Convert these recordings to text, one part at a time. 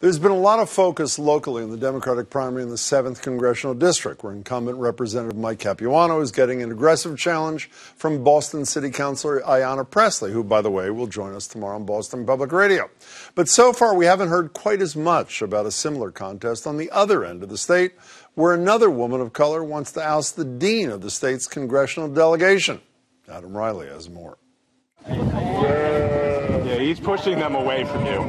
There's been a lot of focus locally in the Democratic primary in the 7th Congressional District, where incumbent Representative Mike Capuano is getting an aggressive challenge from Boston City Councilor Ayanna Pressley, who, by the way, will join us tomorrow on Boston Public Radio. But so far, we haven't heard quite as much about a similar contest on the other end of the state, where another woman of color wants to oust the dean of the state's congressional delegation. Adam Riley has more. Yeah, he's pushing them away from you.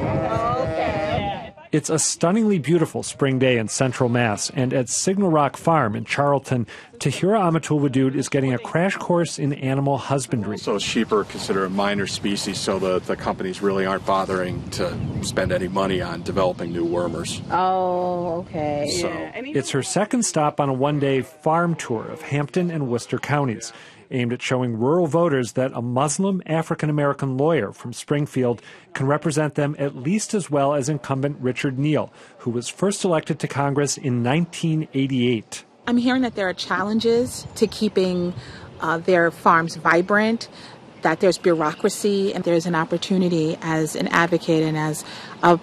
It's a stunningly beautiful spring day in Central Mass, and at Signal Rock Farm in Charlton, Tahira Amatul-Wadood is getting a crash course in animal husbandry. So sheep are considered a minor species, so the companies really aren't bothering to spend any money on developing new wormers. Oh, okay. So it's her second stop on a one-day farm tour of Hampton and Worcester counties, aimed at showing rural voters that a Muslim African-American lawyer from Springfield can represent them at least as well as incumbent Richard Neal, who was first elected to Congress in 1988. I'm hearing that there are challenges to keeping their farms vibrant, that there's bureaucracy, and there's an opportunity as an advocate and as a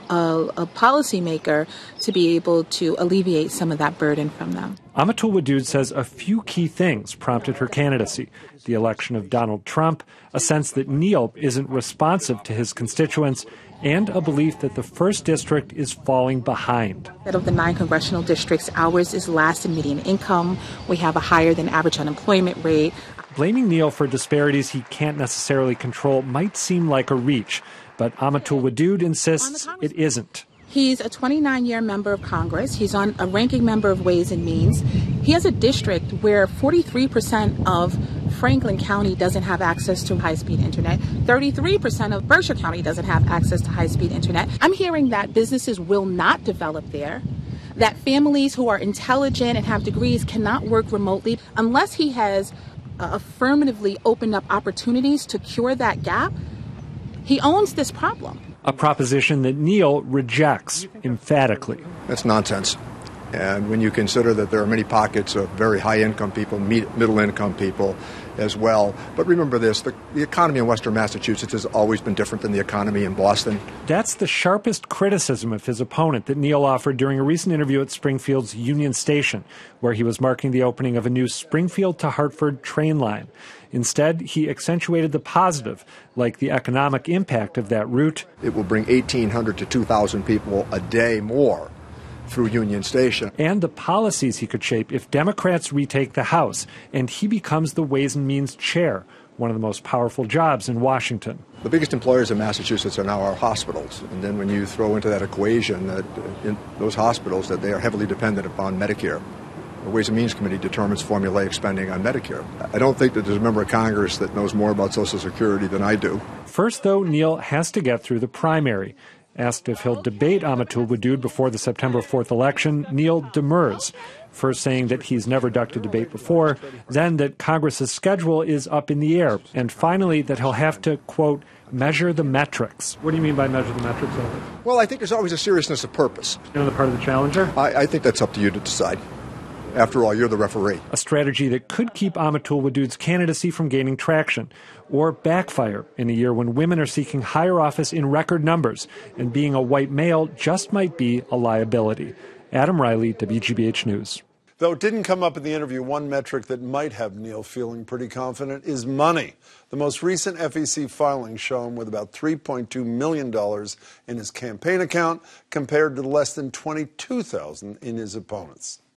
policymaker to be able to alleviate some of that burden from them. Amatul-Wadood says a few key things prompted her candidacy: the election of Donald Trump, a sense that Neal isn't responsive to his constituents, and a belief that the 1st District is falling behind. Out of the 9 congressional districts, ours is last in median income. We have a higher than average unemployment rate. Blaming Neal for disparities he can't necessarily control might seem like a reach, but Amatul-Wadood insists it isn't. He's a 29-year member of Congress. He's on a ranking member of Ways and Means. He has a district where 43% of Franklin County doesn't have access to high-speed internet. 33% of Berkshire County doesn't have access to high-speed internet. I'm hearing that businesses will not develop there, that families who are intelligent and have degrees cannot work remotely unless he has affirmatively opened up opportunities to cure that gap. He owns this problem. A proposition that Neal rejects emphatically. That's nonsense. And when you consider that there are many pockets of very high-income people, middle-income people as well. But remember this, the economy in Western Massachusetts has always been different than the economy in Boston. That's the sharpest criticism of his opponent that Neal offered during a recent interview at Springfield's Union Station, where he was marking the opening of a new Springfield to Hartford train line. Instead, he accentuated the positive, like the economic impact of that route. It will bring 1,800 to 2,000 people a day more through Union Station. And the policies he could shape if Democrats retake the House and he becomes the Ways and Means chair, one of the most powerful jobs in Washington. The biggest employers in Massachusetts are now our hospitals. And then when you throw into that equation that in those hospitals that they are heavily dependent upon Medicare. The Ways and Means Committee determines formulaic spending on Medicare. I don't think that there's a member of Congress that knows more about Social Security than I do. First, though, Neal has to get through the primary. Asked if he'll debate Amatul-Wadood before the September 4th election, Neal demurs, first saying that he's never ducked a debate before, then that Congress's schedule is up in the air, and finally that he'll have to, quote, measure the metrics. What do you mean by measure the metrics? Well, I think there's always a seriousness of purpose. On the part of the challenger? I think that's up to you to decide. After all, you're the referee. A strategy that could keep Amatul-Wadood's candidacy from gaining traction, or backfire in a year when women are seeking higher office in record numbers, and being a white male just might be a liability. Adam Riley, WGBH News. Though it didn't come up in the interview, one metric that might have Neal feeling pretty confident is money. The most recent FEC filings show him with about $3.2 million in his campaign account compared to less than $22,000 in his opponents.